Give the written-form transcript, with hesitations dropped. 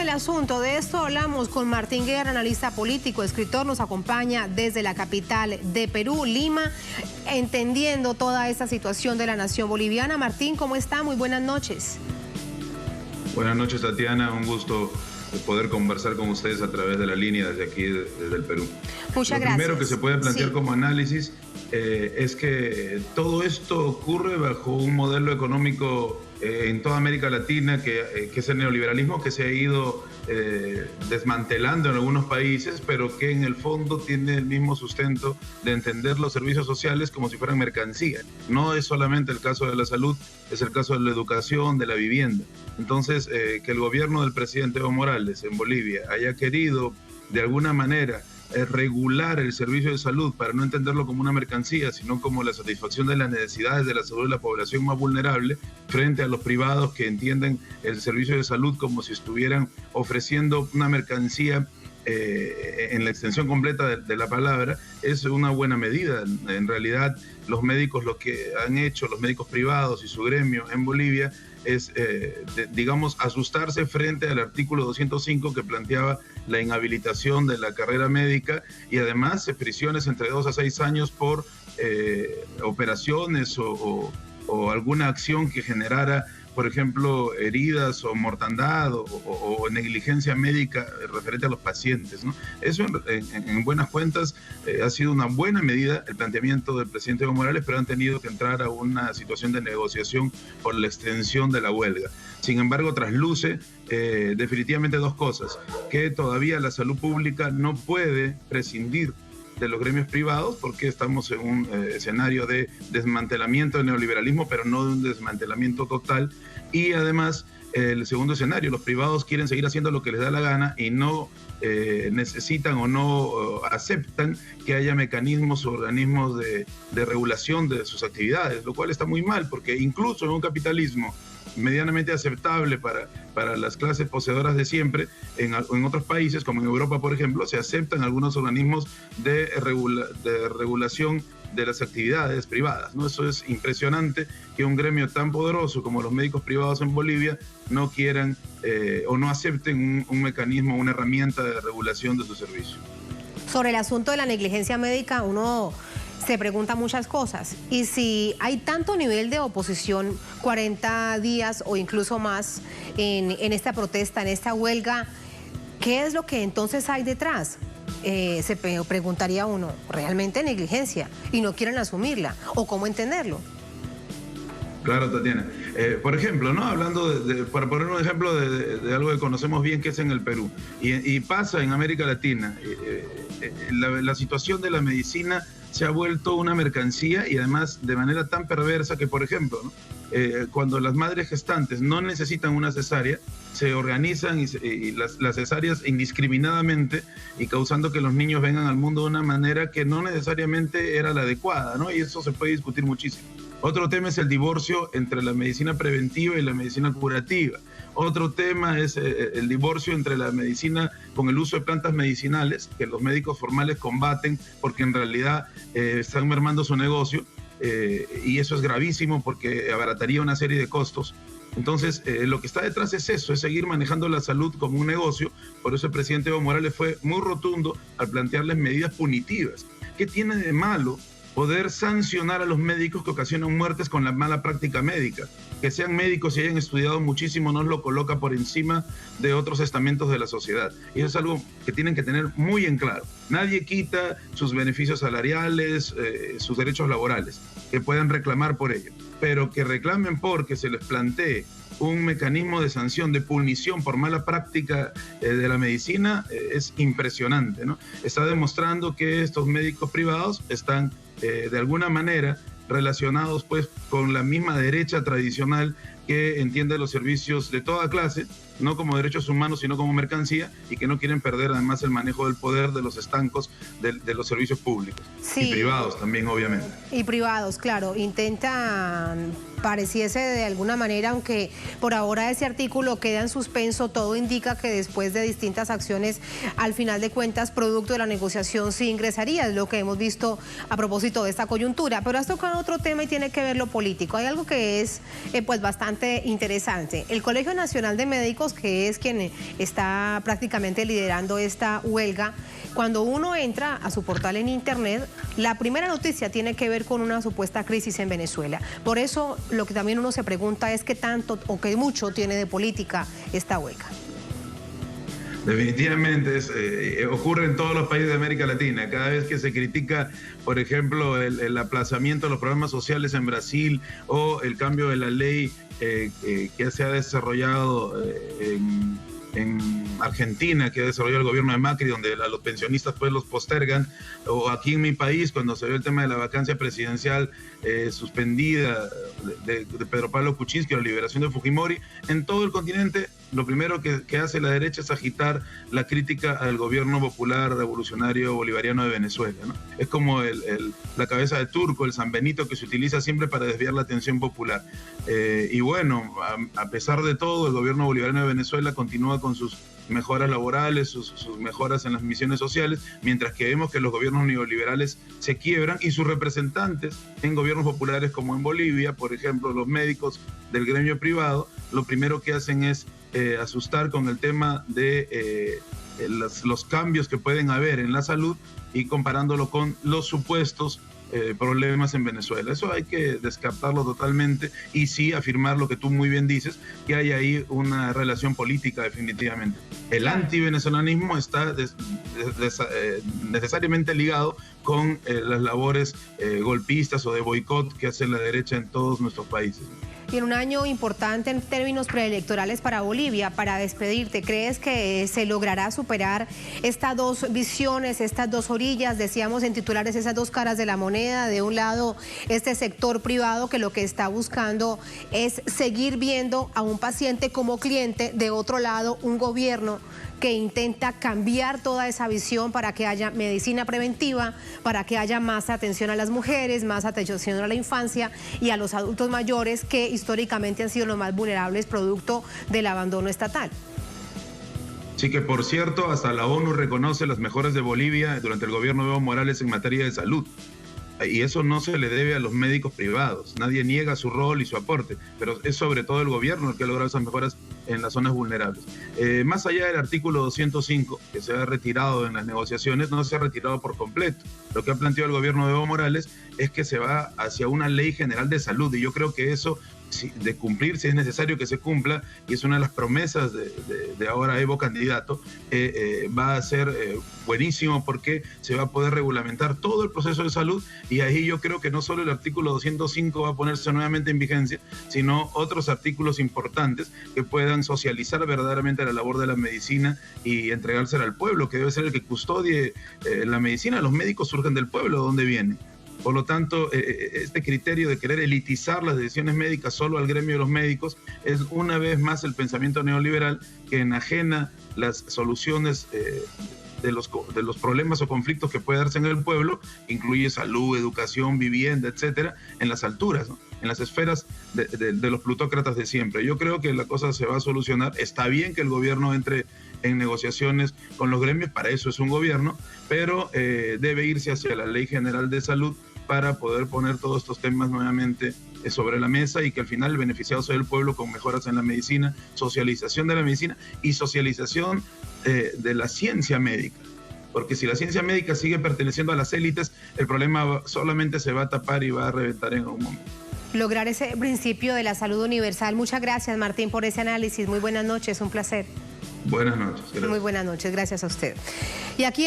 el asunto. De esto hablamos con Martín Guerra, analista político, escritor, nos acompaña desde la capital de Perú, Lima, entendiendo toda esta situación de la nación boliviana. Martín, ¿cómo está? Muy buenas noches. Buenas noches, Tatiana. Un gusto poder conversar con ustedes a través de la línea desde aquí, desde el Perú. Muchas gracias. Lo primero que se puede plantear como análisis es que todo esto ocurre bajo un modelo económico en toda América Latina, que es el neoliberalismo, que se ha ido desmantelando en algunos países, pero que en el fondo tiene el mismo sustento de entender los servicios sociales como si fueran mercancía. No es solamente el caso de la salud, es el caso de la educación, de la vivienda. Entonces, que el gobierno del presidente Evo Morales en Bolivia haya querido de alguna manera regular el servicio de salud para no entenderlo como una mercancía, sino como la satisfacción de las necesidades de la salud de la población más vulnerable, frente a los privados que entienden el servicio de salud como si estuvieran ofreciendo una mercancía en la extensión completa de la palabra, es una buena medida. En realidad, los médicos, lo que han hecho los médicos privados y su gremio en Bolivia es, digamos, asustarse frente al artículo 205 que planteaba la inhabilitación de la carrera médica y además prisiones entre 2 a 6 años por operaciones o alguna acción que generara, por ejemplo, heridas o mortandad o negligencia médica referente a los pacientes, ¿no? Eso, en buenas cuentas, ha sido una buena medida el planteamiento del presidente Evo Morales, pero han tenido que entrar a una situación de negociación por la extensión de la huelga. Sin embargo, trasluce definitivamente dos cosas: que todavía la salud pública no puede prescindir de los gremios privados, porque estamos en un escenario de desmantelamiento del neoliberalismo, pero no de un desmantelamiento total. Y además, el segundo escenario, los privados quieren seguir haciendo lo que les da la gana y no necesitan o no aceptan que haya mecanismos o organismos de regulación de sus actividades, lo cual está muy mal, porque incluso en un capitalismo medianamente aceptable para las clases poseedoras de siempre, en otros países, como en Europa, por ejemplo, se aceptan algunos organismos de regulación de las actividades privadas, ¿no? Eso es impresionante, que un gremio tan poderoso como los médicos privados en Bolivia no quieran o no acepten un mecanismo, una herramienta de regulación de su servicio. Sobre el asunto de la negligencia médica, uno se pregunta muchas cosas. Y si hay tanto nivel de oposición, 40 días o incluso más en esta protesta, en esta huelga, ¿qué es lo que entonces hay detrás? Se preguntaría uno, ¿realmente negligencia? Y no quieren asumirla, ¿o cómo entenderlo? Claro, Tatiana. Por ejemplo, ¿no? Hablando para poner un ejemplo de algo que conocemos bien, que es en el Perú, y pasa en América Latina, la situación de la medicina se ha vuelto una mercancía, y además de manera tan perversa que, por ejemplo, ¿no? Cuando las madres gestantes no necesitan una cesárea, se organizan y las cesáreas indiscriminadamente, y causando que los niños vengan al mundo de una manera que no necesariamente era la adecuada, ¿no? Y eso se puede discutir muchísimo. Otro tema es el divorcio entre la medicina preventiva y la medicina curativa. Otro tema es el divorcio entre la medicina con el uso de plantas medicinales, que los médicos formales combaten porque en realidad están mermando su negocio, y eso es gravísimo porque abarataría una serie de costos. Entonces, lo que está detrás es eso, es seguir manejando la salud como un negocio. Por eso el presidente Evo Morales fue muy rotundo al plantearles medidas punitivas. ¿Qué tiene de malo poder sancionar a los médicos que ocasionan muertes con la mala práctica médica? Que sean médicos y hayan estudiado muchísimo no lo coloca por encima de otros estamentos de la sociedad. Y eso es algo que tienen que tener muy en claro. Nadie quita sus beneficios salariales, sus derechos laborales, que puedan reclamar por ello, pero que reclamen porque se les plantee un mecanismo de sanción, de punición por mala práctica de la medicina, es impresionante, ¿no? Está demostrando que estos médicos privados están de alguna manera relacionados pues con la misma derecha tradicional que entiende los servicios de toda clase, no como derechos humanos, sino como mercancía, y que no quieren perder además el manejo del poder de los estancos de los servicios públicos. Sí. Y privados también, obviamente. Y privados, claro, intentan pareciese de alguna manera, aunque por ahora ese artículo queda en suspenso, todo indica que después de distintas acciones, al final de cuentas, producto de la negociación sí ingresaría, es lo que hemos visto a propósito de esta coyuntura. Pero has tocado otro tema y tiene que ver lo político. Hay algo que es pues bastante interesante. El Colegio Nacional de Médicos, que es quien está prácticamente liderando esta huelga, cuando uno entra a su portal en internet, la primera noticia tiene que ver con una supuesta crisis en Venezuela. Por eso lo que también uno se pregunta es qué tanto o qué mucho tiene de política esta huelga. Definitivamente ocurre en todos los países de América Latina. Cada vez que se critica, por ejemplo, el aplazamiento de los programas sociales en Brasil o el cambio de la ley que se ha desarrollado en Argentina, que ha desarrollado el gobierno de Macri, donde a los pensionistas pues los postergan, o aquí en mi país, cuando se ve el tema de la vacancia presidencial suspendida de Pedro Pablo Kuczynski, la liberación de Fujimori, en todo el continente, lo primero que hace la derecha es agitar la crítica al gobierno popular revolucionario bolivariano de Venezuela, ¿no? Es como la cabeza de turco, el San Benito, que se utiliza siempre para desviar la atención popular. Y bueno, a pesar de todo, el gobierno bolivariano de Venezuela continúa con sus mejoras laborales, sus mejoras en las misiones sociales, mientras que vemos que los gobiernos neoliberales se quiebran y sus representantes en gobiernos populares como en Bolivia, por ejemplo, los médicos del gremio privado, lo primero que hacen es asustar con el tema de los cambios que pueden haber en la salud y comparándolo con los supuestos problemas en Venezuela. Eso hay que descartarlo totalmente y sí afirmar lo que tú muy bien dices, que hay ahí una relación política definitivamente. El antivenezolanismo está necesariamente ligado con las labores golpistas o de boicot que hace la derecha en todos nuestros países. Y en un año importante en términos preelectorales para Bolivia, para despedirte, ¿crees que se logrará superar estas dos visiones, estas dos orillas, decíamos en titulares, esas dos caras de la moneda? De un lado, este sector privado que lo que está buscando es seguir viendo a un paciente como cliente, de otro lado, un gobierno que intenta cambiar toda esa visión para que haya medicina preventiva, para que haya más atención a las mujeres, más atención a la infancia y a los adultos mayores que históricamente han sido los más vulnerables producto del abandono estatal. Sí, que por cierto, hasta la ONU reconoce las mejoras de Bolivia durante el gobierno de Evo Morales en materia de salud. Y eso no se le debe a los médicos privados. Nadie niega su rol y su aporte, pero es sobre todo el gobierno el que ha logrado esas mejoras en las zonas vulnerables. Más allá del artículo 205, que se ha retirado en las negociaciones, no se ha retirado por completo. Lo que ha planteado el gobierno de Evo Morales es que se va hacia una ley general de salud, y yo creo que eso, de cumplir, si es necesario que se cumpla, y es una de las promesas de ahora Evo candidato, va a ser buenísimo porque se va a poder regulamentar todo el proceso de salud, y ahí yo creo que no solo el artículo 205 va a ponerse nuevamente en vigencia, sino otros artículos importantes que puedan socializar verdaderamente la labor de la medicina y entregársela al pueblo, que debe ser el que custodie la medicina. Los médicos surgen del pueblo, ¿de dónde vienen? Por lo tanto, este criterio de querer elitizar las decisiones médicas solo al gremio de los médicos es una vez más el pensamiento neoliberal que enajena las soluciones de los problemas o conflictos que puede darse en el pueblo, incluye salud, educación, vivienda, etcétera, en las alturas, ¿no? En las esferas de los plutócratas de siempre. Yo creo que la cosa se va a solucionar. Está bien que el gobierno entre en negociaciones con los gremios, para eso es un gobierno, pero debe irse hacia la Ley General de Salud para poder poner todos estos temas nuevamente sobre la mesa y que al final el beneficiado sea el pueblo, con mejoras en la medicina, socialización de la medicina y socialización de la ciencia médica. Porque si la ciencia médica sigue perteneciendo a las élites, el problema solamente se va a tapar y va a reventar en algún momento. Lograr ese principio de la salud universal. Muchas gracias, Martín, por ese análisis. Muy buenas noches, un placer. Buenas noches. Gracias. Muy buenas noches, gracias a usted. Y aquí